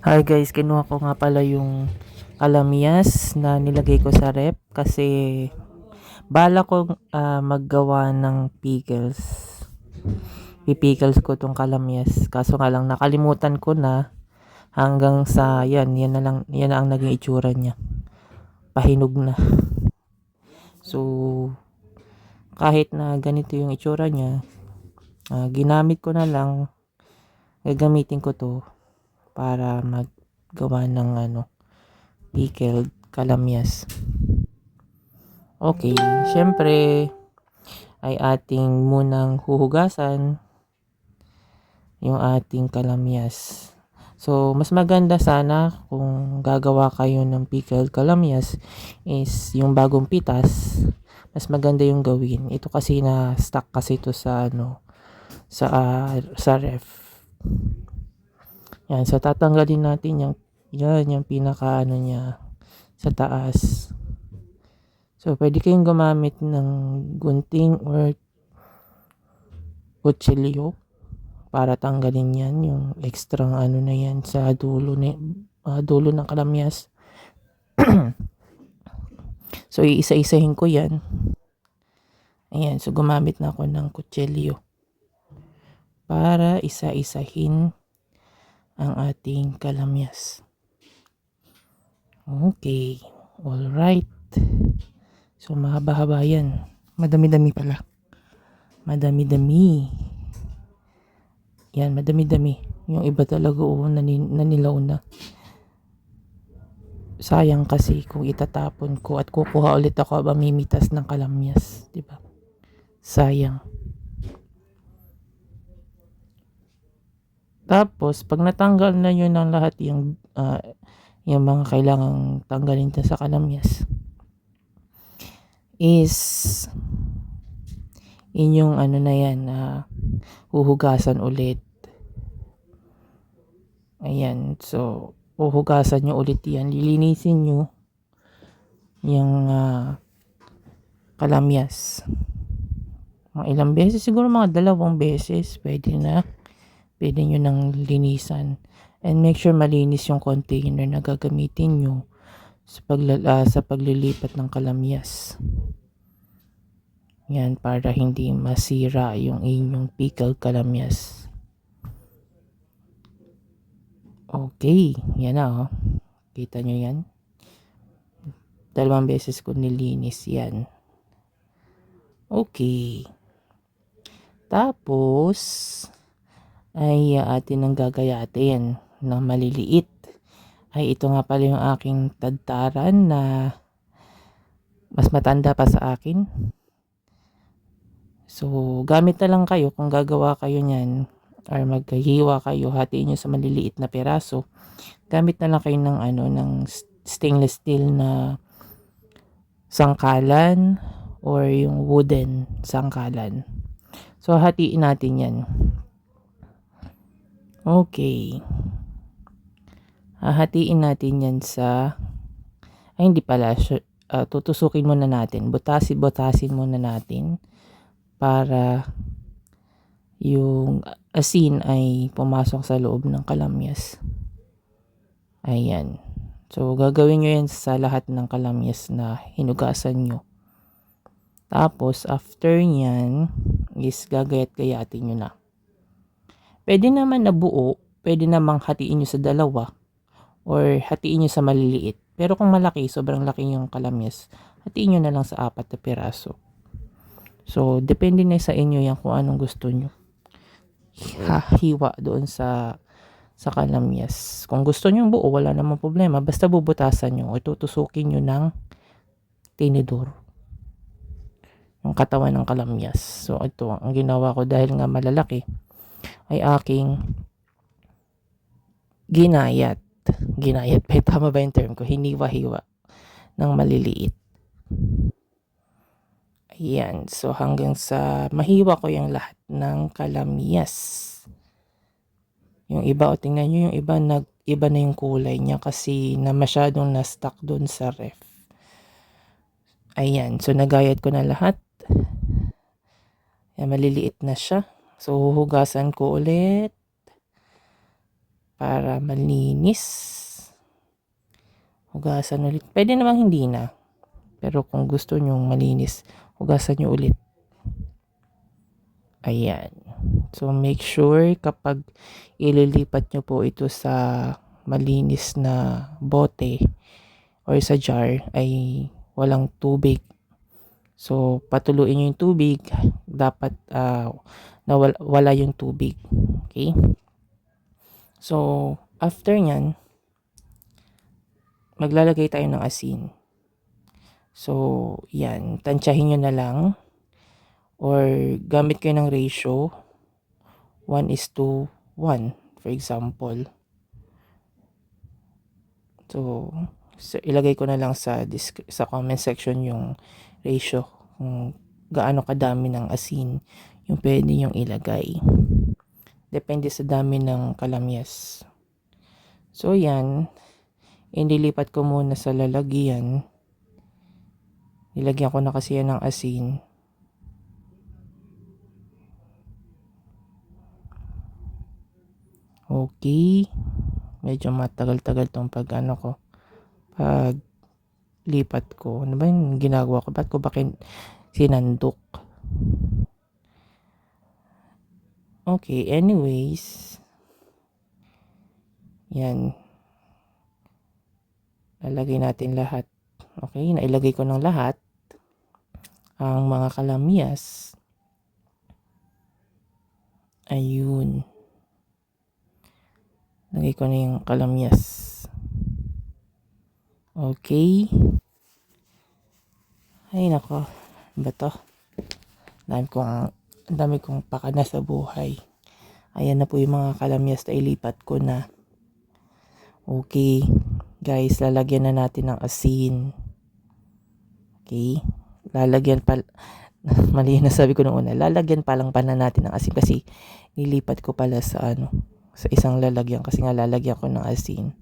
Hi guys, kinuha ko nga pala yung kalamyas na nilagay ko sa rep kasi bala ko maggawa ng pickles. Pipickles ko tong kalamyas. Kaso nga lang nakalimutan ko na hanggang sa yan na lang, yan na ang naging itsura niya. Pahinog na. So kahit na ganito yung itsura niya, ginamit ko na lang, gagamitin ko to para maggawa ng pickled kalamyas. Okay, syempre ay ating munang huhugasan yung ating kalamyas. So, mas maganda sana kung gagawa kayo ng pickled kalamyas is yung bagong pitas, mas maganda yung gawin. Ito kasi na stuck kasi ito sa sa ref. Yan, so tatanggalin natin yung pinaka niya sa taas. So, pwede kayong gumamit ng gunting or kutsilyo para tanggalin yan, yung extra na yan sa dulo, dulo ng kalamyas. So, iisa-isahin ko yan. Ayan, so gumamit na ako ng kutsilyo para isa-isahin ang ating kalamyas. Okay, alright. So, mahaba-haba yan. Madami-dami pala. Madami-dami. Yan, madami-dami. Yung iba talaga nanilaw na. Sayang kasi kung itatapon ko at kukuha ulit ako mamimitas ng kalamyas, 'di ba? Sayang. Tapos pag natanggal na 'yun ng lahat yung mga kailangang tanggalin sa kalamyas is inyong na yan huhugasan ulit. Ayan, so huhugasan nyo ulit yan, lilinisin nyo yung kalamyas. Mga ilang beses, siguro mga 2 beses, pwede nyo nang linisan. And make sure malinis yung container na gagamitin nyo sa paglilipat ng kalamyas. Yan, para hindi masira yung inyong pickled kalamyas. Okay, yan na Kita nyo yan? 2 beses ko nilinis yan. Okay. Tapos, ay atin ang gagayatin na maliliit. Ay ito nga pala yung aking tadtaran na mas matanda pa sa akin. So, gamit na lang kayo kung gagawa kayo niyan or maghihiwa kayo, hatiin nyo sa maliliit na peraso. Gamit na lang kayo ng stainless steel na sangkalan or yung wooden sangkalan. So, hatiin natin yan. Okay. Hahatiin natin yan hindi pala. Tutusukin muna natin. Butasin muna natin para yung asin ay pumasok sa loob ng kalamyas. Ayan. So, gagawin nyo yan sa lahat ng kalamyas na hinugasan nyo. Tapos, after nyan, is gagayat-gayatin nyo na. Pwede naman na buo, pwede namang hatiin nyo sa 2 or hatiin nyo sa maliliit. Pero kung malaki, sobrang laki yung kalamyas, hatiin nyo na lang sa 4 na piraso. So, depende na sa inyo yan kung anong gusto nyo. Hiwa doon sa kalamyas. Kung gusto nyo buo, wala namang problema. Basta bubutasan nyo o tutusukin nyo ng tinidor yung katawan ng kalamyas. So, ito ang ginawa ko dahil nga malalaki ay aking ginayat ba? Tama ba yung term ko? Hiniwa-hiwa ng maliliit. Ayan. So, hanggang sa mahiwa ko yung lahat ng kalamyas. Yung iba, tingnan nyo yung iba na yung kulay niya kasi na masyadong na-stuck doon sa ref. Ayan. So, nagayat ko na lahat. Ayan, maliliit na siya. So, huhugasan ko ulit para malinis. Hugasan ulit. Pwede namang hindi na. Pero kung gusto nyong malinis, hugasan nyo ulit. Ayan. So, make sure kapag ililipat nyo po ito sa malinis na bote or sa jar ay walang tubig. So, patuluin nyo yung tubig. Dapat wala yung tubig. Okay? So, after nyan, maglalagay tayo ng asin. So, yan. Tansyahin nyo na lang. Or gamit kayo ng ratio. 1:1, for example. So ilagay ko na lang sa comment section yung ratio kung gaano kadami ng asin yung pwede nyong ilagay. Depende sa dami ng kalamyas. So yan, inilipat ko muna sa lalagyan. Nilagyan ko na kasi yan ng asin. Okay. Medyo matagal-tagal tong pag lipat ko. Ano ba yung ginagawa ko? Ba't ko sinandok? Okay, anyways. Yan. Lalagay natin lahat. Okay, nailagay ko ng lahat. Ang mga kalamyas. Ayun. Lagay ko na yung kalamyas. Okay. Ay nako. Ano ba to? Dami kong pakana sa buhay. Ayan na po yung mga kalamyas na ilipat ko na. Okay. Guys, lalagyan na natin ng asin. Okay. Mali na sabi ko nung una. Lalagyan pa lang pala natin ng asin kasi nilipat ko pala sa sa isang lalagyan kasi nga lalagyan ko ng asin.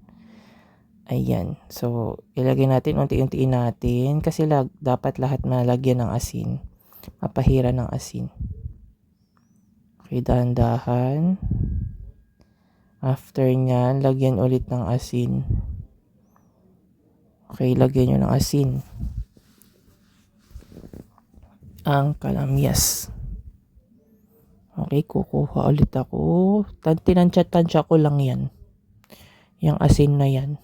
Ayan. So, ilagay natin, unti-untiin natin kasi dapat lahat malagyan ng asin. Mapahira ng asin. Okay, dahan-dahan. After nyan, lagyan ulit ng asin. Okay, lagyan nyo ng asin. Ang kalamyas. Okay, kukuha ulit ako. Tinansya ko lang yan. Yung asin na yan.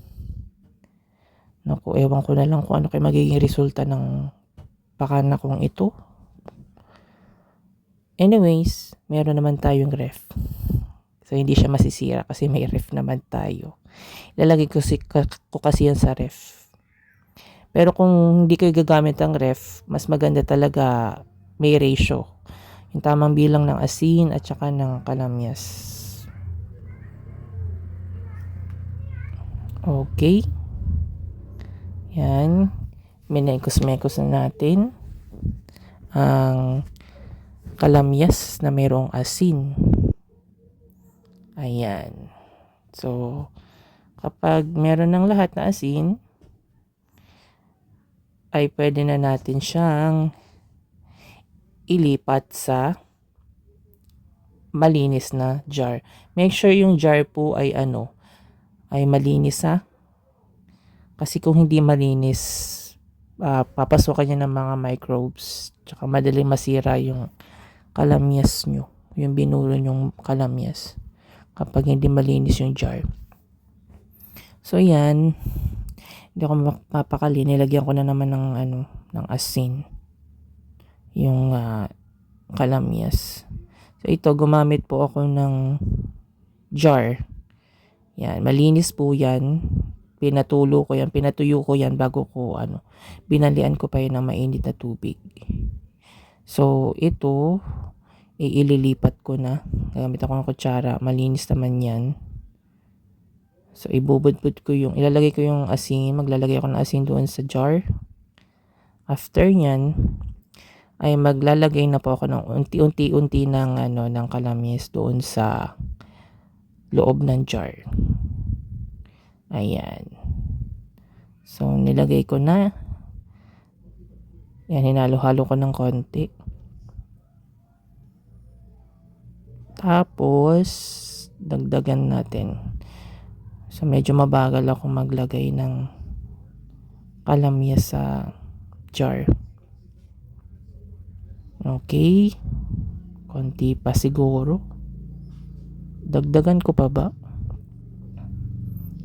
Naku, ewan ko na lang kung ano kayo magiging resulta ng pakana kong ito. Anyways, meron naman tayong ref. So, hindi siya masisira kasi may ref naman tayo. Ilalagay ko kasi yan sa ref. Pero kung hindi kayo gagamit ng ref, mas maganda talaga may ratio. Yung tamang bilang ng asin at saka ng kalamyas. Okay. Yan. Minekos-mekos na natin ang kalamyas na mayroong asin. Ayan. So, kapag meron ng lahat na asin, ay pwede na natin siyang ilipat sa malinis na jar. Make sure yung jar po ay ay malinis ha. Kasi kung hindi malinis, papasokan niya ng mga microbes. Tsaka madaling masira yung kalamyas nyo. Yung binulo nyong kalamyas. Kapag hindi malinis yung jar. So yan. Hindi ako mapakali. Nilagyan ko na naman ng asin. Yung kalamyas. So ito, gumamit po ako ng jar. Yan, malinis po yan. Pinatuyo ko yan bago ko binalian ko pa yun ng mainit na tubig. So ito, ililipat ko na. Gamit ako ng kutsara. Malinis naman yan. So ibubudbud ko ilalagay ko yung asin. Maglalagay ako ng asin doon sa jar. After nyan, ay maglalagay na po ako ng unti-unti ng kalamyas doon sa loob ng jar. Ayan. So, nilagay ko na. Yan, hinalo-halo ko ng konti. Tapos, dagdagan natin. So medyo mabagal ako maglagay ng kalamyas sa jar. Okay. Konti pa siguro. Dagdagan ko pa ba?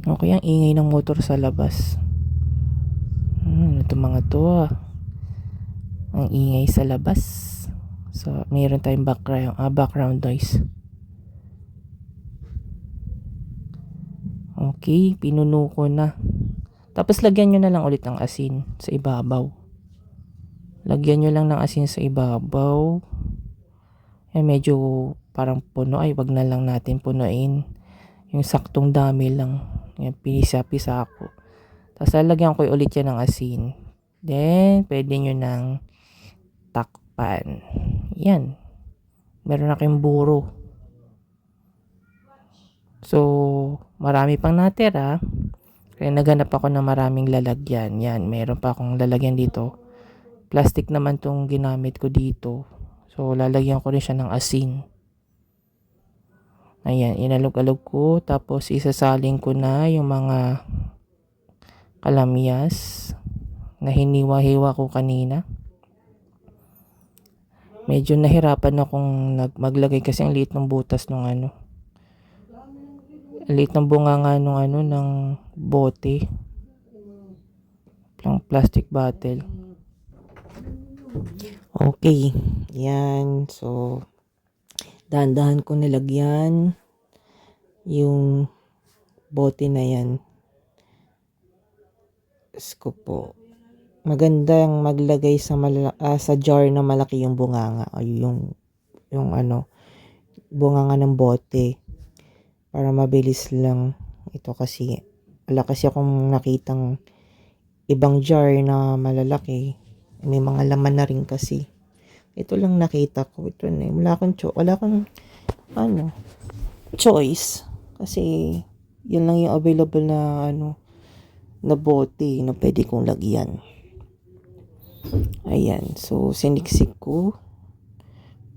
Okay, ang ingay ng motor sa labas. Ito mga to ang ingay sa labas. So, mayroon tayong background noise. Okay, pinuno ko na. Tapos lagyan nyo na lang ulit ng asin sa ibabaw. Lagyan nyo lang ng asin sa ibabaw. Medyo parang puno. Wag na lang natin punuin. Yung saktong dami lang. Yan, pinisa-pisa ko. Tapos lalagyan ko ulit yan ng asin. Then, pwede nyo nang takpan. Yan. Meron na kayong buro. So, marami pang natira. Kaya naghanap ako ng maraming lalagyan. Yan, meron pa akong lalagyan dito. Plastic naman tong ginamit ko dito. So, lalagyan ko rin siya ng asin. Ayan, inalog-alog ko. Tapos, isasaling ko na yung mga kalamyas na hiniwa-hiwa ko kanina. Medyo nahirapan akong maglagay kasi ang liit ng butas ng liit ng bunganga ng bote. Ng plastic bottle. Okay. Yan. So, dahan-dahan ko nilagyan yung bote na yan. Ko po. Magandang maglagay sa jar na malaki yung bunganga o yung bunganga ng bote para mabilis lang ito kasi wala kasi akong nakitang ibang jar na malalaki, may mga laman na rin kasi. Ito lang nakita ko. Ito na wala akong choice kasi yun lang yung available na bote na pwede kong lagyan. Ayan. So, siniksik ko.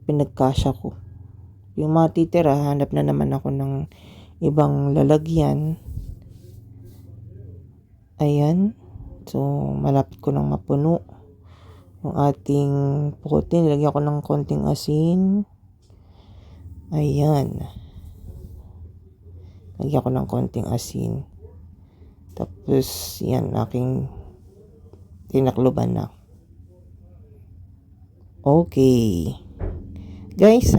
Pinagkasya ko. Yung matitira, hanap na naman ako ng ibang lalagyan. Ayan. So, malapit ko nang mapuno. Yung ating pote, nilagyan ko ng konting asin. Ayan. Lagyan ko ng konting asin. Tapos, yan, aking tinakluban na. Okay. Guys,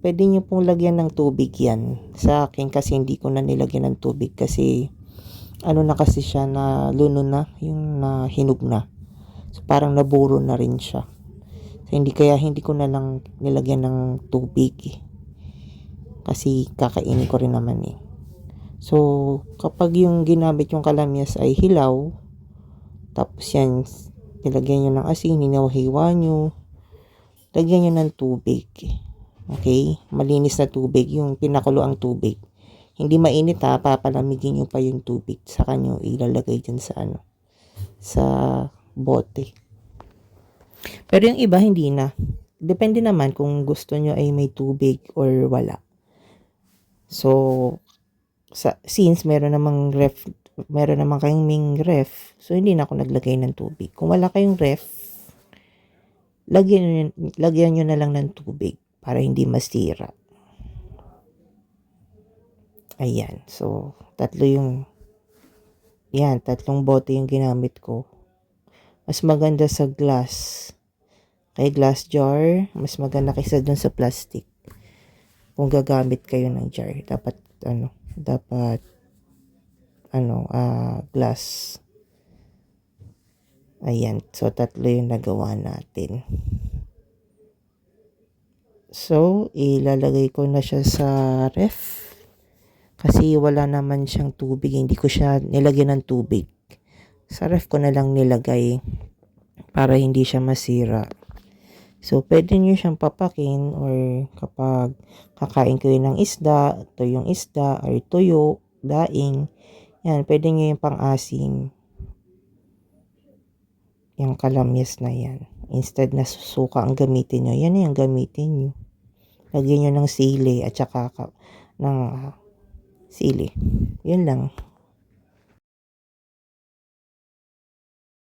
pwede nyo pong lagyan ng tubig yan. Sa akin kasi hindi ko na nilagyan ng tubig kasi na kasi siya na luno na, yung hinog na. So, parang naburo na rin siya. So, hindi ko na lang nilagyan ng tubig. Kasi kakainin ko rin naman eh. So, kapag yung ginamit yung kalamyas ay hilaw, tapos yan, nilagyan nyo ng asin, hinawa-hiwa nyo, lagyan nyo ng tubig. Okay? Malinis na tubig, yung pinakulo ang tubig. Hindi mainit papalamigin nyo pa yung tubig. Saka nyo ilalagay dyan sa bote. Pero yung iba, hindi na. Depende naman kung gusto nyo ay may tubig or wala. So, since meron namang kayong ref, so hindi na ako naglagay ng tubig. Kung wala kayong ref, lagyan nyo na lang ng tubig para hindi masira. Ayan. So, tatlong bote yung ginamit ko. Mas maganda sa glass. Kay glass jar, mas maganda kaysa dun sa plastic. Kung gagamit kayo ng jar, dapat glass. Ayan. So, tatlo yung nagawa natin. So, ilalagay ko na siya sa ref. Kasi wala naman siyang tubig. Hindi ko siya nilagyan ng tubig. Sa ref ko na lang nilagay para hindi siya masira. So, pwede nyo siyang papakin or kapag kakain kayo ng isda, tuyong isda, or tuyo, daing, yan, pwede nyo yung pang-asim. Yung kalamyas na yan. Instead na suka ang gamitin nyo, yan yung gamitin nyo. Lagyan nyo ng sili at saka ng sili. Yun lang.